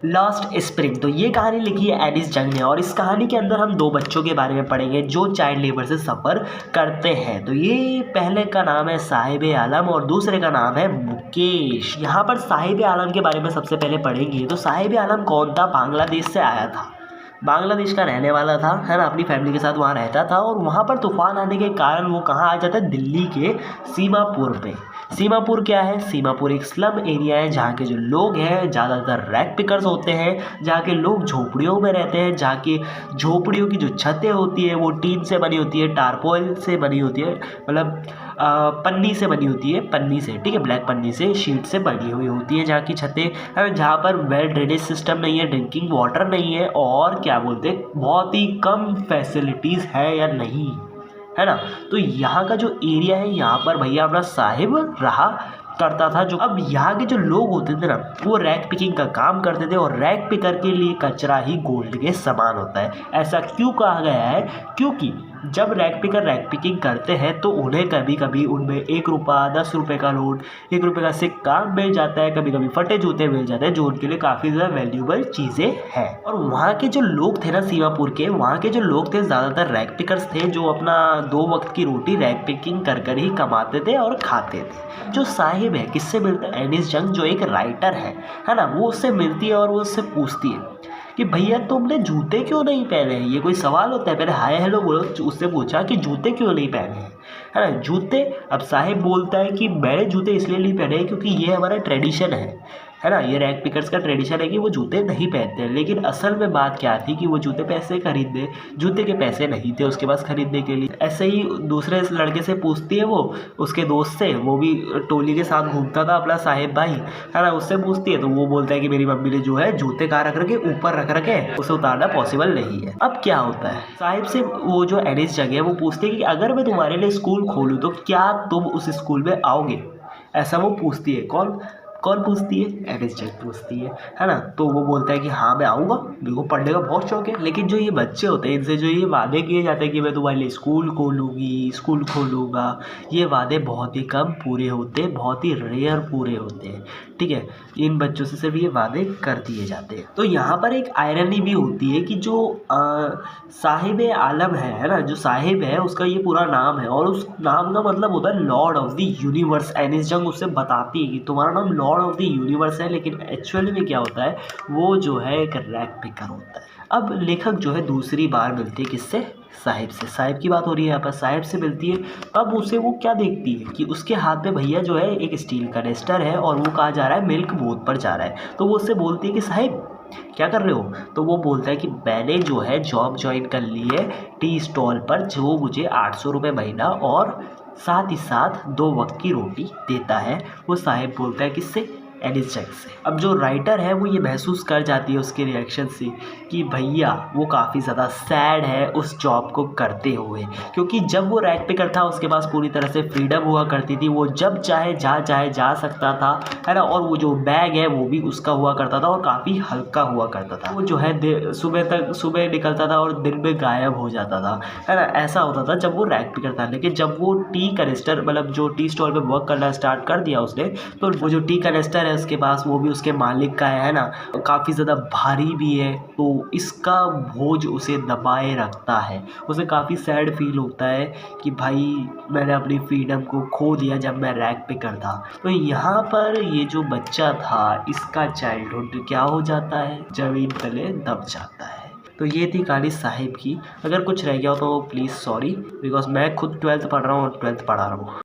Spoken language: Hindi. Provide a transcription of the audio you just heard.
Last spring. तो ये कहानी लिखी है एनिस जंग ने और इस कहानी के अंदर हम दो बच्चों के बारे में पढ़ेंगे जो चाइल्ड लेबर से सफ़र करते हैं। तो ये पहले का नाम है साहिब आलम और दूसरे का नाम है मुकेश। यहाँ पर साहिब आलम के बारे में सबसे पहले पढ़ेंगे। तो साहिब आलम कौन था? बांग्लादेश से आया था, बांग्लादेश का रहने वाला था, है ना। अपनी फैमिली के साथ वहाँ रहता था और वहाँ पर तूफान आने के कारण वो कहाँ आ जाता है? दिल्ली के सीमापुर पे। सीमापुर क्या है? सीमापुर एक स्लम एरिया है जहाँ के जो लोग हैं ज़्यादातर रैग पिकर्स होते हैं, जहाँ के लोग झोपड़ियों में रहते हैं, जहाँ की झोपड़ियों की जो छतें होती है वो टीन से बनी होती है, टारपोल से बनी होती है, मतलब पन्नी से बनी होती है, पन्नी से, ठीक है, ब्लैक पन्नी से, शीट से बनी हुई होती है जहाँ की छतें, जहाँ पर वेल ड्रेनेज सिस्टम नहीं है, ड्रिंकिंग वाटर नहीं है और क्या बोलते हैं बहुत ही कम फैसिलिटीज़ है या नहीं, है ना। तो यहाँ का जो एरिया है यहाँ पर भैया अपना साहिब रहा करता था। जो अब यहाँ के जो लोग होते थे ना वो रैग पिकिंग का काम करते थे और रैग पिकर के लिए कचरा ही गोल्ड के समान होता है। ऐसा क्यों कहा गया है? क्योंकि जब रैग पिकर रैग पिकिंग करते हैं तो उन्हें कभी कभी उनमें 1 रुपया, 10 रुपये का नोट, 1 रुपये का सिक्का मिल जाता है, कभी कभी फटे जूते मिल जाते हैं जो उनके लिए काफ़ी ज़्यादा वैल्यूबल चीज़ें हैं। और वहाँ के जो लोग थे ना सीमापुर के, वहाँ के जो लोग थे ज़्यादातर रैग पिकर्स थे जो अपना 2 वक्त की रोटी रैग पिकिंग कर ही कमाते थे और खाते थे। जो साहिब है किससे मिलता है? एनिस जंग जो एक राइटर है ना, वो उससे मिलती है और वो उससे पूछती है कि भैया तुमने जूते क्यों नहीं पहने हैं? ये कोई सवाल होता है? पहले हाय हेलो बोलो, उससे पूछा कि जूते क्यों नहीं पहने हैं, है ना, जूते। अब साहिब बोलता है कि मैंने जूते इसलिए नहीं पहने क्योंकि ये हमारा ट्रेडिशन है ना, ये रैग पिकर्स का ट्रेडिशन है कि वो जूते नहीं पहनते हैं। लेकिन असल में बात क्या थी कि वो जूते पैसे खरीदने, जूते के पैसे नहीं थे उसके पास खरीदने के लिए। ऐसे ही दूसरे लड़के से पूछती है वो, उसके दोस्त से, वो भी टोली के साथ घूमता था अपना साहिब भाई, है ना, उससे पूछती है तो वो बोलता है कि मेरी मम्मी ने जो है जूते कहाँ रख रखे? ऊपर रख रखे, उसे उतारना पॉसिबल नहीं है। अब क्या होता है, साहिब से वो जो एनिस जगह है वो पूछते है कि अगर मैं तुम्हारे लिए स्कूल खोलूँ तो क्या तुम उस स्कूल में आओगे? ऐसा वो पूछती है। कौन कौन पूछती है? एनिस जंग पूछती है ना। तो वो बोलता है कि हाँ मैं आऊँगा, मेरे को पढ़ने का बहुत शौक है। लेकिन जो ये बच्चे होते हैं इनसे जो ये वादे किए जाते हैं कि मैं तुम्हारे लिए स्कूल खोलूँगी, स्कूल खोलूँगा, ये वादे बहुत ही कम पूरे होते हैं, बहुत ही रेयर पूरे होते हैं, ठीक है। इन बच्चों से सिर्फ ये वादे कर दिए जाते हैं। तो यहाँ पर एक आयरनी भी होती है कि जो साहिब आलम है ना, जो साहिब है उसका ये पूरा नाम है और उस नाम का मतलब होता है लॉर्ड ऑफ द यूनिवर्स। एनिस जंग उससे बताती है कि तुम्हारा नाम लॉर्ड ऑफ द यूनिवर्स है, लेकिन एक्चुअली में क्या होता है वो जो है एक रैग पिकर होता है। अब लेखक जो है दूसरी बार मिलती है किससे? साहिब से। साहिब की बात हो रही है यहाँ पर, साहिब से मिलती है। अब उसे वो क्या देखती है कि उसके हाथ में भैया जो है एक स्टील का कनेस्टर है और वो कहाँ जा रहा है? मिल्क बोट पर जा रहा है। तो वो उससे बोलती है कि साहिब क्या कर रहे हो? तो वो बोलता है कि मैंने जो है जॉब ज्वाइन कर ली है टी स्टॉल पर, जो मुझे 800 रुपये महीना और साथ ही साथ 2 वक्त की रोटी देता है। वो साहिब बोलता है किससे? एनिस जंग से। अब जो राइटर है वो ये महसूस कर जाती है उसके रिएक्शन से कि भैया वो काफ़ी ज़्यादा सैड है उस जॉब को करते हुए, क्योंकि जब वो रैग पिकर था उसके पास पूरी तरह से फ्रीडम हुआ करती थी, वो जब चाहे जहाँ चाहे जा सकता था, है ना, और वो जो बैग है वो भी उसका हुआ करता था और काफ़ी हल्का हुआ करता था। वो जो है सुबह निकलता था और दिन में गायब हो जाता था, है ना। ऐसा होता था जब वो रैग पिकर था। लेकिन जब वो टी कनेस्टर, मतलब जो टी स्टॉल पे वर्क करना स्टार्ट कर दिया उसने, तो वो जो टी कनेस्टर उसके पास वो भी उसके मालिक का है ना, काफ़ी ज़्यादा भारी भी है, तो इसका बोझ उसे दबाए रखता है। उसे काफ़ी सैड फील होता है कि भाई मैंने अपनी फ्रीडम को खो दिया जब मैं रैग पिकर था। तो यहाँ पर ये जो बच्चा था इसका चाइल्डहुड क्या हो जाता है? ज़मीन तले दब जाता है। तो ये थी कहानी साहिब की। अगर कुछ रह गया हो तो प्लीज़ सॉरी, बिकॉज मैं खुद 12th पढ़ रहा हूँ और 12th पढ़ा रहा हूँ।